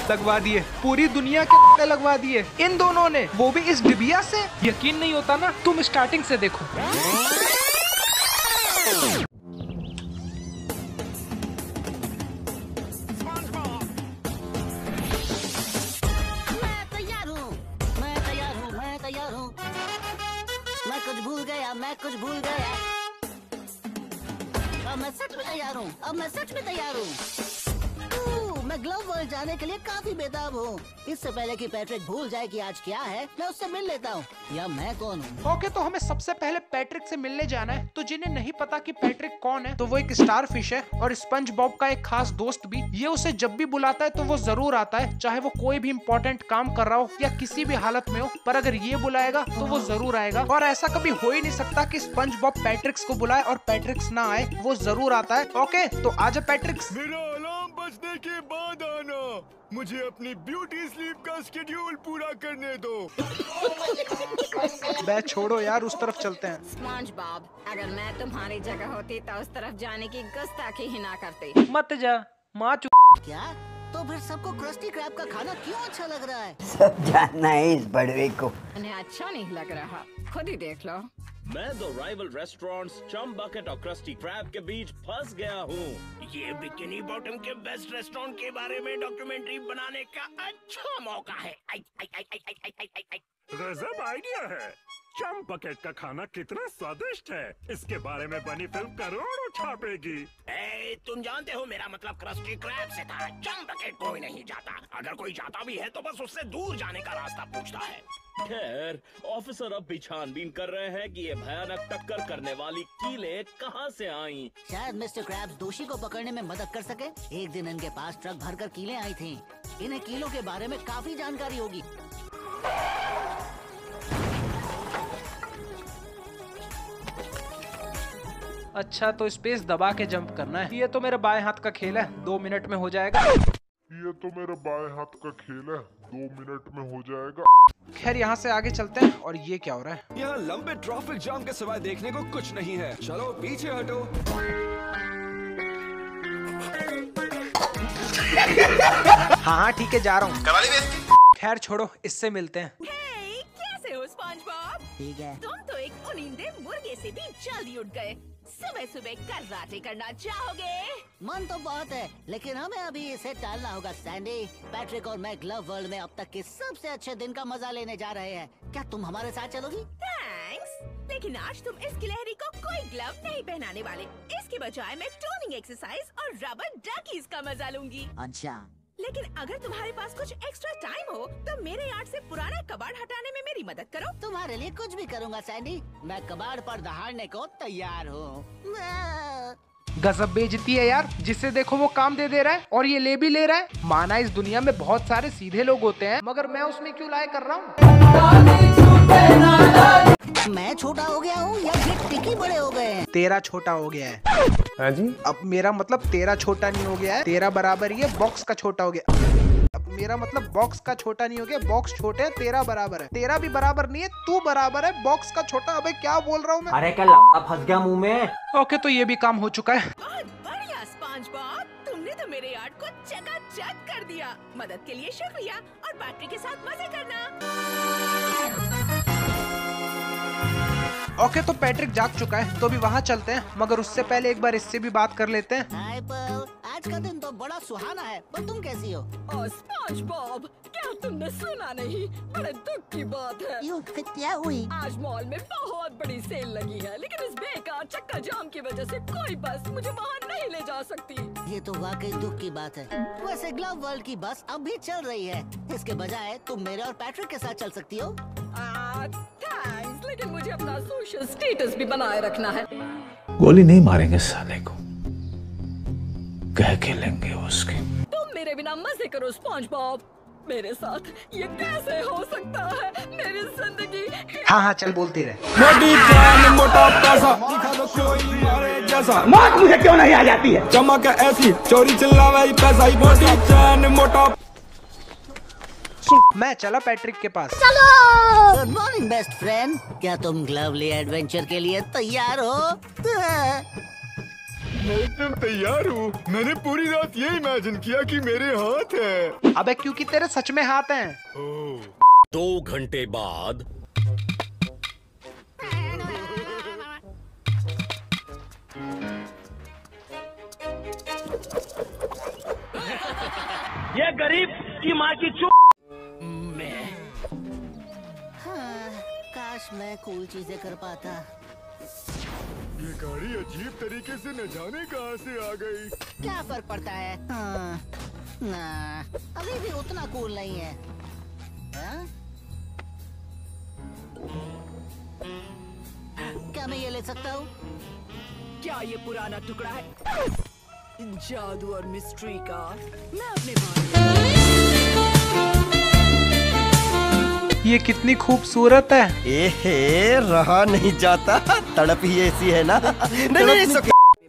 लगवा दिए, पूरी दुनिया के लगवा दिए इन दोनों ने, वो भी इस डिबिया से। यकीन नहीं होता ना, तुम स्टार्टिंग से देखो। मैं कुछ भूल गया। अब मैं सच में तैयार हूँ। मैं ग्लव वर्ल्ड जाने के लिए काफी बेताब हूँ। इससे पहले कि पैट्रिक भूल जाए कि आज क्या है, मैं उससे मिल लेता हूँ। या मैं कौन हूँ? ओके, तो हमें सबसे पहले पैट्रिक से मिलने जाना है। तो जिन्हें नहीं पता कि पैट्रिक कौन है, तो वो एक स्टार फिश है और स्पंज बॉब का एक खास दोस्त भी। ये उसे जब भी बुलाता है तो वो जरूर आता है, चाहे वो कोई भी इम्पोर्टेंट काम कर रहा हो या किसी भी हालत में हो। पर अगर ये बुलाएगा तो वो जरूर आएगा, और ऐसा कभी हो ही नहीं सकता कि स्पंज बॉब पैट्रिक्स को बुलाए और पैट्रिक्स ना आए। वो जरूर आता है। ओके, तो आजा पैट्रिक्स। मेरा अलार्म बजने के बाद आना। मुझे अपनी ब्यूटी स्लीप का शेड्यूल पूरा करने दो। बे छोड़ो यार, उस तरफ चलते हैं। स्पंज बॉब, अगर मैं तुम्हारी जगह होती तो उस तरफ जाने की गुस्ताखी ही ना करती। मत जा माँ। क्या? तो फिर सबको क्रस्टी क्रैब का खाना क्यों अच्छा लग रहा है? सब जानना है इस बड़वे को। उन्हें अच्छा नहीं लग रहा, खुद ही देख लो। मैं दो राइवल रेस्टोरेंट्स चम बकेट और क्रस्टी क्रैब के बीच फंस गया हूँ। ये बिकिनी बॉटम के बेस्ट रेस्टोरेंट के बारे में डॉक्यूमेंट्री बनाने का अच्छा मौका है। गजब आइडिया है। चम बकेट का खाना कितना स्वादिष्ट है, इसके बारे में बनी फिल्म करोड़ों छापेगी। तुम जानते हो मेरा मतलब क्रस्टी क्रैब से था। चम बकेट कोई नहीं जाता, अगर कोई जाता भी है तो बस उससे दूर जाने का रास्ता पूछता है। खैर, ऑफिसर अब भी छानबीन कर रहे हैं कि ये भयानक टक्कर करने वाली कीलें कहां से आईं। शायद मिस्टर क्रैब्स दोषी को पकड़ने में मदद कर सके। एक दिन इनके पास ट्रक भरकर कीलें आई थीं। इन्हें कीलों के बारे में काफी जानकारी होगी। अच्छा, तो स्पेस दबा के जंप करना है। ये तो मेरे बाएं हाथ का खेल है, 2 मिनट में हो जाएगा। खैर, यहाँ से आगे चलते हैं। और ये क्या हो रहा है? यहाँ लंबे ट्रैफिक जाम के सिवाय देखने को कुछ नहीं है। चलो पीछे हटो। हाँ ठीक है, जा रहा हूँ। खैर छोड़ो, इससे मिलते हैं। कैसे हो स्पंज बॉब? ठीक है। तुम तो एक उनिंदे मुर्गे से भी जल्दी उठ गए। सुबह सुबह कराटे करना चाहोगे? मन तो बहुत है, लेकिन हमें अभी इसे टालना होगा सैंडी। पैट्रिक और मैं ग्लव वर्ल्ड में अब तक के सबसे अच्छे दिन का मजा लेने जा रहे हैं। क्या तुम हमारे साथ चलोगी? थैंक्स, लेकिन आज तुम इस गिलहरी को कोई ग्लव नहीं पहनाने वाले। इसके बजाय मैं टोनिंग एक्सरसाइज और रबर डकीज का मजा लूंगी। अच्छा, लेकिन अगर तुम्हारे पास कुछ एक्स्ट्रा टाइम हो तो मेरे यार्ड से पुराना कबाड़ हटाने में मेरी मदद करो। तुम्हारे लिए कुछ भी करूँगा सैंडी। मैं कबाड़ पर दहाड़ने को तैयार हूँ। गजब बेइज्जती है यार, जिससे देखो वो काम दे रहा है और ये ले भी ले रहा है। माना इस दुनिया में बहुत सारे सीधे लोग होते हैं, मगर मैं उसमें क्यों लाए कर रहा हूँ। मैं छोटा हो गया हूँ या फिर टिकी बड़े हो गए हैं? तेरा छोटा हो गया है। हाँ जी। अब मेरा मतलब तेरा छोटा नहीं हो गया है, तेरा बराबर ही है, बॉक्स का छोटा हो गया। अब मेरा मतलब बॉक्स का छोटा नहीं हो गया, बॉक्स छोटे है, तेरा बराबर है। तेरा भी बराबर नहीं है, तू बराबर है बॉक्स का छोटा। अबे क्या बोल रहा हूँ मैं? अरे क्या लौड़ा फंस गया मुंह में। ओके, तो ये भी काम हो चुका है। बहुत बढ़िया स्पंज बॉब, तुमने तो मेरे यार्ड को चकाचक कर दिया। मदद के लिए शुक्रिया, और बैटरी के साथ मजे करना। ओके, तो पैट्रिक जाग चुका है, तो अभी वहाँ चलते हैं। मगर उससे पहले एक बार इससे भी बात कर लेते हैं। हाय पर्ल, आज का दिन तो बड़ा सुहाना है, पर तुम कैसी हो? ओ स्पंज बॉब, क्या तुमने सुना नहीं? बड़े दुख की बात है। क्यों, क्या हुई? आज मॉल में बहुत बड़ी सेल लगी है, लेकिन इस बेकार चक्का जाम की वजह से कोई बस मुझे वहाँ नहीं ले जा सकती। ये तो वाकई दुख की बात है। वैसे ग्लव वर्ल्ड की बस अब भी चल रही है। इसके बजाय तुम मेरे और पैट्रिक के साथ चल सकती हो। थैंक्स, लेकिन मुझे अपना सोशल स्टेटस भी बनाए रखना है। गोली नहीं मारेंगे साले को, कह के लेंगे उसकी। तुम मेरे बिना मजे करो स्पंज बॉब। मेरे साथ ये कैसे हो सकता है? मेरी जिंदगी। हाँ हाँ, चल बोलती रहे। मोटी जान मोटा पैसा, दिखा दो कोई मारे जैसा। मौत मुझे क्यों नहीं आ जाती है? चमक ऐसी चोरी चिल्लावा पैसा ही। मोटी जान मोटा। मैं चला पैट्रिक के पास। गुड मॉर्निंग बेस्ट फ्रेंड, क्या तुम ग्लवली एडवेंचर के लिए तैयार हो? मैं एकदम तैयार हूँ। मैंने पूरी रात ये इमेजिन किया कि मेरे हाथ है। अबे क्योंकि तेरे सच में हाथ हैं। 2 घंटे बाद। ये गरीब की माँ की चूक। हाँ, काश मैं कूल चीजें कर पाता। ये गाड़ी अजीब तरीके से न जाने कहाँ से आ गई। क्या फर्क पड़ता है? हाँ, ना, अभी भी उतना कूल नहीं है। हाँ? क्या मैं ये ले सकता हूँ? क्या ये पुराना टुकड़ा है जादू और मिस्ट्री का? मैं अपने ये कितनी खूबसूरत है। एहे, रहा नहीं जाता, तड़प ही ऐसी है ना। नहीं,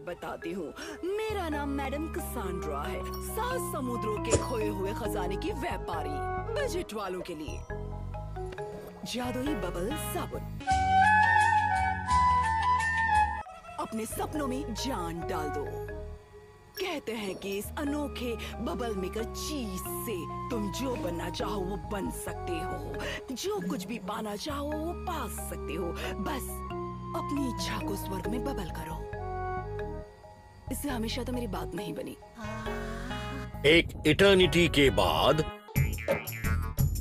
बताती हूँ। मेरा नाम मैडम कसांड्रा है, 7 समुद्रों के खोए हुए खजाने की व्यापारी, बजट वालों के लिए जादुई बबल साबुन। अपने सपनों में जान डाल दो। कहते हैं कि इस अनोखे बबल मेकर चीज से तुम जो बनना चाहो वो बन सकते हो, जो कुछ भी पाना चाहो वो पा सकते हो। बस अपनी इच्छा को स्वर्ग में बबल करो। इससे हमेशा तो मेरी बात नहीं बनी। एक इटर्निटी के बाद।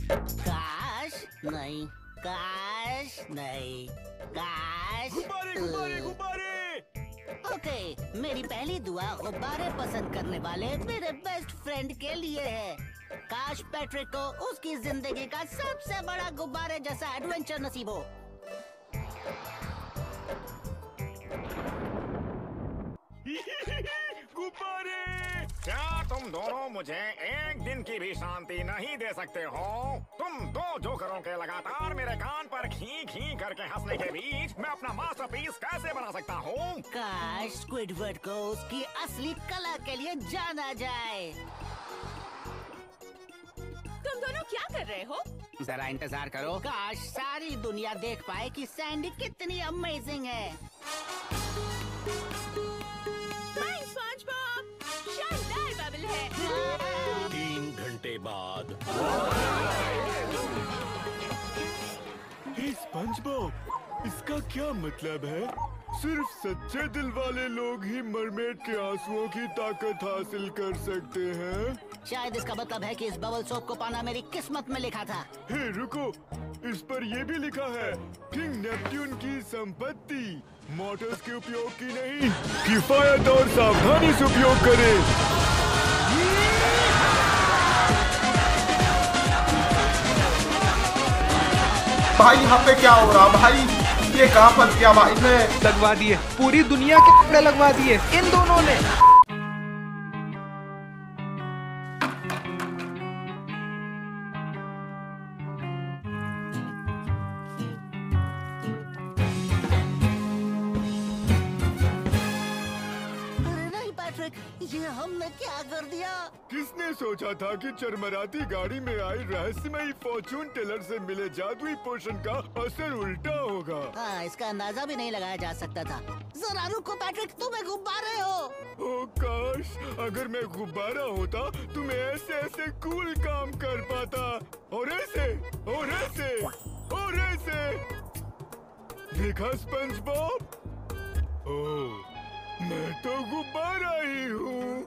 काश नहीं, काश नहीं, काश। गुब्बारे, गुब्बारे, गुब्बारे। ओके, मेरी पहली दुआ गुब्बारे पसंद करने वाले मेरे बेस्ट फ्रेंड के लिए है। काश पैट्रिक को उसकी जिंदगी का सबसे बड़ा गुब्बारे जैसा एडवेंचर नसीब हो। गुब्बारे। क्या तुम दोनों मुझे एक दिन की भी शांति नहीं दे सकते हो? तुम 2 जोकरों के लगातार मेरे कान पर खी खी करके हंसने के बीच मैं अपना मास्टरपीस कैसे बना सकता हूँ? काश स्क्विडवर्ड को उसकी असली कला के लिए जाना जाए। तुम दोनों क्या कर रहे हो? जरा इंतजार करो। काश सारी दुनिया देख पाए कि सैंडी कितनी अमेजिंग है। स्पंजबॉब शानदार बबल है। 3 घंटे बाद। हे स्पंजबॉब, इसका क्या मतलब है? सिर्फ सच्चे दिल वाले लोग ही मरमेड के आंसुओं की ताकत हासिल कर सकते हैं। शायद इसका मतलब है कि इस बबल सोप को पाना मेरी किस्मत में लिखा था। हे रुको, इस पर ये भी लिखा है, किंग नेपट्यून की संपत्ति मोटर्स के उपयोग की नहीं, किफायत और सावधानी से उपयोग करें। भाई यहाँ पे क्या हो रहा भाई? ये कहाँ फंस गया भाई? मैं लगवा दिए, पूरी दुनिया के कपड़े लगवा दिए इन दोनों ने। ये हमने क्या कर दिया? किसने सोचा था कि चरमराती गाड़ी में आई रहस्यमयी फॉर्चून टेलर से मिले जादुई पोशन का असर उल्टा होगा। हाँ, इसका अंदाजा भी नहीं लगाया जा सकता था। जरा रुको पैट्रिक, तुम्हें गुब्बारे हो। ओ काश अगर मैं गुब्बारा होता तो मैं ऐसे ऐसे कूल काम कर पाता, और ऐसे और ऐसे और ऐसे। देखा स्पंजबॉब? ओह, मैं तो गुब्बारा ही हूँ।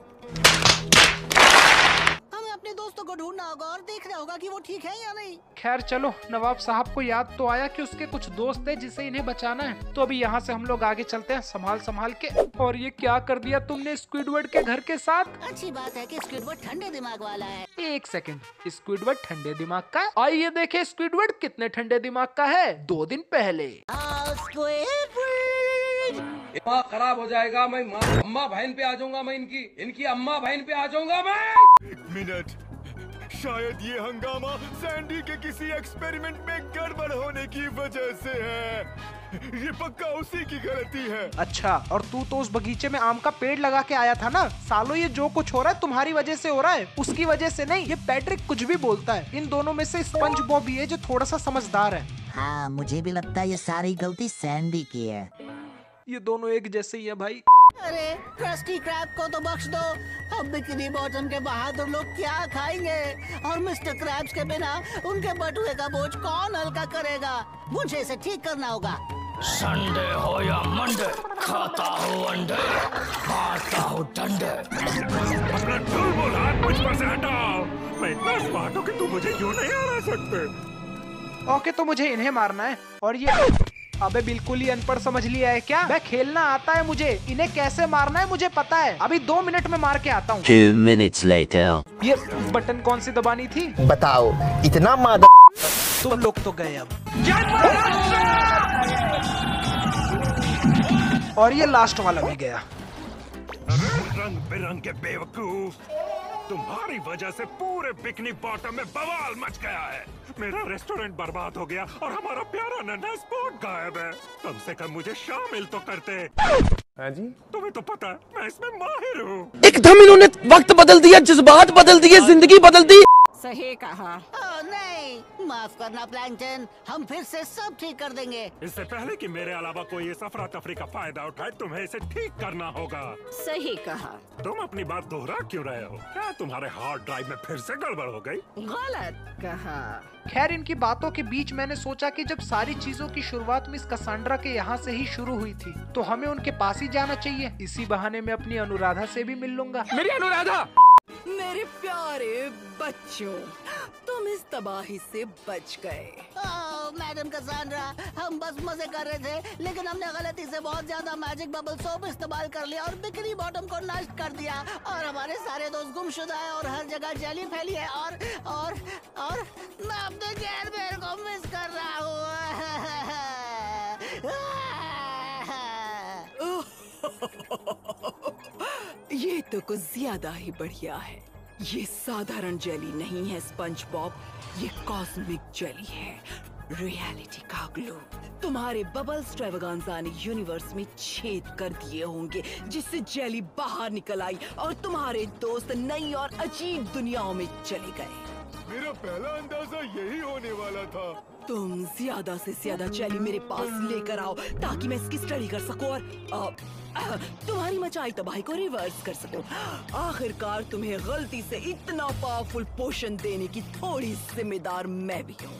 हमें अपने दोस्तों को ढूंढना होगा और देखना होगा कि वो ठीक है या नहीं। खैर चलो, नवाब साहब को याद तो आया कि उसके कुछ दोस्त हैं जिसे इन्हें बचाना है। तो अभी यहाँ से हम लोग आगे चलते हैं संभाल संभाल के। और ये क्या कर दिया तुमने स्क्विडवर्ड के घर के साथ? अच्छी बात है कि स्क्विडवर्ड ठंडे दिमाग वाला है। एक सेकंड, स्क्विडवर्ड ठंडे दिमाग का? आइए देखे स्क्विडवर्ड कितने ठंडे दिमाग का है। 2 दिन पहले दिमाग खराब हो जाएगा। मैं अम्मा बहन पे आ जाऊंगा, मैं इनकी अम्मा बहन पे आ जाऊंगा मैं। 1 मिनट, शायद ये हंगामा सैंडी के किसी एक्सपेरिमेंट में गड़बड़ होने की वजह से है। ये पक्का उसी की गलती है। अच्छा, और तू तो उस बगीचे में आम का पेड़ लगा के आया था ना? सालो ये जो कुछ हो रहा है तुम्हारी वजह से हो रहा है, उसकी वजह से नहीं। ये पैट्रिक कुछ भी बोलता है। इन दोनों में से स्पंज बॉब ही है जो थोड़ा सा समझदार है। हाँ, मुझे भी लगता है ये सारी गलती सैंडी की है। ये दोनों एक जैसे ही है भाई। अरे क्रस्टी क्रैब को तो बख्श दो, अब बिकिनी बॉटम के बहादुर लोग क्या खाएंगे, और मिस्टर क्रैब्स के बिना उनके बटुए का बोझ कौन हल्का करेगा। मुझे इसे ठीक करना होगा। संडे हो या मंडे, खाता हूँ अंडे, मारता हूँ डंडे। अपना चुलबुल हाथ मुझ पर से हटाओ। मैं इतना स्मार्ट हूँ कि तुम मुझे यूं नहीं हरा सकते। ओके, तो मुझे इन्हें मारना है। और ये अबे बिल्कुल ही अनपढ़ समझ लिया है क्या? मैं खेलना आता है मुझे, इन्हें कैसे मारना है मुझे पता है। अभी 2 मिनट में मार के आता हूँ। 2 minutes later. ये बटन कौन सी दबानी थी? बताओ, इतना मादा तुम लोग तो गए अब। और ये लास्ट वाला भी गया। रंग बिरंगे बेवकूफ, तुम्हारी वजह से पूरे बिकनी बॉटम में बवाल मच गया है। मेरा रेस्टोरेंट बर्बाद हो गया और हमारा प्यारा नन्हा स्पॉट गायब है। कम से कम मुझे शामिल तो करते। हाँ जी, तुम्हें तो पता है मैं इसमें माहिर हूँ। एकदम इन्होंने वक्त बदल दिया, जज्बात बदल दिए, जिंदगी बदल दी। सही कहा। ओह नहीं, माफ करना प्लैंकटन, हम फिर से सब ठीक कर देंगे। इससे पहले कि मेरे अलावा कोई इस अफरा तफरी का फायदा उठाए, तुम्हें इसे ठीक करना होगा। सही कहा। तुम अपनी बात दोहरा क्यों रहे हो? क्या तुम्हारे हार्ड ड्राइव में फिर से गड़बड़ हो गई? गलत कहा। खैर, इनकी बातों के बीच मैंने सोचा कि जब सारी चीजों की शुरुआत मिस कसांड्रा के यहाँ से ही शुरू हुई थी, तो हमें उनके पास ही जाना चाहिए। इसी बहाने में अपनी अनुराधा से भी मिल लूंगा। मेरी अनुराधा! मेरे प्यारे बच्चों, तुम इस तबाही से बच गए। ओह मैडम कसांड्रा, हम बस मजे कर रहे थे, लेकिन हमने गलती से बहुत ज्यादा मैजिक बबल सोप इस्तेमाल कर लिया और बिकनी बॉटम को नष्ट कर दिया, और हमारे सारे दोस्त गुमशुदा है और हर जगह जेली फैली है, और मैं अपने गैर बेर को मिस कर रहा हूँ। ये तो कुछ ज्यादा ही बढ़िया है। ये साधारण जेली नहीं है स्पंज बॉब, ये कॉस्मिक जेली है, रियलिटी का ग्लू। तुम्हारे बबल स्ट्रेवगांजा ने यूनिवर्स में छेद कर दिए होंगे, जिससे जेली बाहर निकल आई और तुम्हारे दोस्त नई और अजीब दुनियाओं में चले गए। मेरा पहला अंदाजा यही होने वाला था। तुम ज्यादा से ज्यादा जेली मेरे पास लेकर आओ ताकि मैं इसकी स्टडी कर सकूं और तुम्हारी मचाई तबाही को रिवर्स कर सकूं। आखिरकार तुम्हें गलती से इतना पावरफुल पोषण देने की थोड़ी जिम्मेदार मैं भी हूँ।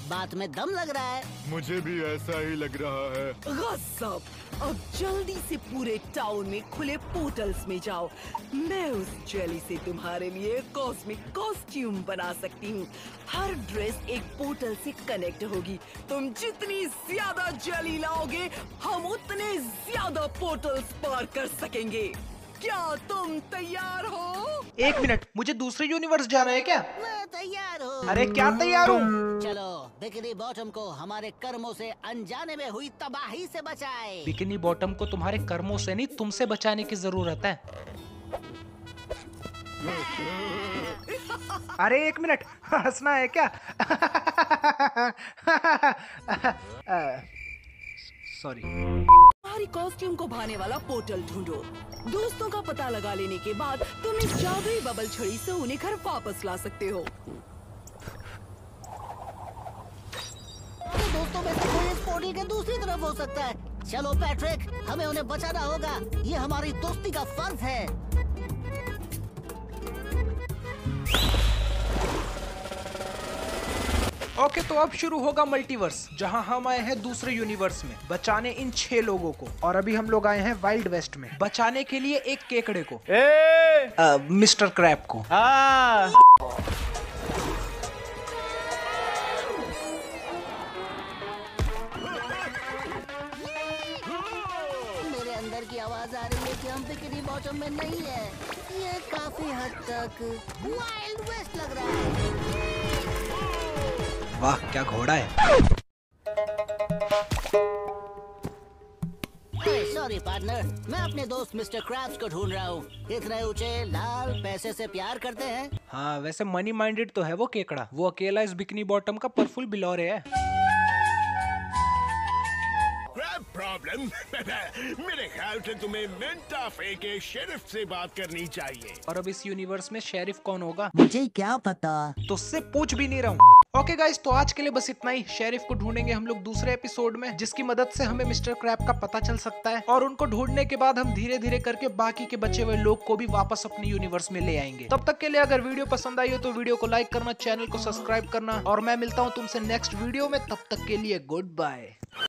बात में दम लग रहा है। मुझे भी ऐसा ही लग रहा है। गज़ब! अब जल्दी से पूरे टाउन में खुले पोर्टल्स में जाओ। मैं उस जेली से तुम्हारे लिए कॉस्मिक कॉस्ट्यूम बना सकती हूँ। हर ड्रेस एक पोर्टल से कनेक्ट होगी। तुम जितनी ज्यादा जेली लाओगे, हम उतने ज्यादा पोर्टल्स पार कर सकेंगे। क्या तुम तैयार हो? 1 मिनट, मुझे दूसरे यूनिवर्स जाना है क्या? मैं तैयार हूँ। अरे क्या तैयार हूँ? चलो बिकनी बॉटम को हमारे कर्मों से अनजाने में हुई तबाही से बचाए। बिकिनी बॉटम को तुम्हारे कर्मों से नहीं, तुमसे बचाने की जरूरत है। अरे 1 मिनट, हंसना है क्या? सॉरी। तुम्हारी कॉस्ट्यूम को भाने वाला पोर्टल ढूंढो। दोस्तों का पता लगा लेने के बाद तुम इस जादुई बबल छड़ी से उन्हें घर वापस ला सकते हो। तो दोस्तों में से कोई इस पोर्टल के दूसरी तरफ हो सकता है। चलो पैट्रिक, हमें उन्हें बचाना होगा। ये हमारी दोस्ती का फर्ज है। ओके, तो अब शुरू होगा मल्टीवर्स, जहां हम आए हैं दूसरे यूनिवर्स में बचाने इन 6 लोगों को, और अभी हम लोग आए हैं वाइल्ड वेस्ट में बचाने के लिए एक केकड़े को, मिस्टर क्रैब को। मेरे अंदर की आवाज आ रही है कि हम बिकिनी बॉटम में नहीं है। ये काफी हद तक वाइल्ड वेस्ट लग रहा है। वाह, क्या घोड़ा है। सॉरी पार्टनर, मैं अपने दोस्त मिस्टर क्रैब्स को ढूंढ रहा हूँ। इतने ऊंचे, लाल, पैसे से प्यार करते हैं। हाँ, वैसे मनी माइंडेड तो है वो केकड़ा। वो अकेला इस बिकिनी बॉटम का परफुल बिलौरे है। प्रॉब्लम मेरे ख्याल से तुम्हें मेंटा फे के शेरिफ से बात करनी चाहिए। और अब इस यूनिवर्स में शेरिफ कौन होगा? मुझे क्या पता। तो उससे पूछ भी नहीं रहा हूँ। ओके गाइस, तो आज के लिए बस इतना ही। शेरिफ को ढूंढेंगे हम लोग दूसरे एपिसोड में, जिसकी मदद से हमें मिस्टर क्रैब का पता चल सकता है, और उनको ढूंढने के बाद हम धीरे धीरे करके बाकी के बचे हुए लोग को भी वापस अपने यूनिवर्स में ले आएंगे। तब तक के लिए अगर वीडियो पसंद आई हो तो वीडियो को लाइक करना, चैनल को सब्सक्राइब करना, और मैं मिलता हूँ तुमसे नेक्स्ट वीडियो में। तब तक के लिए गुड बाय।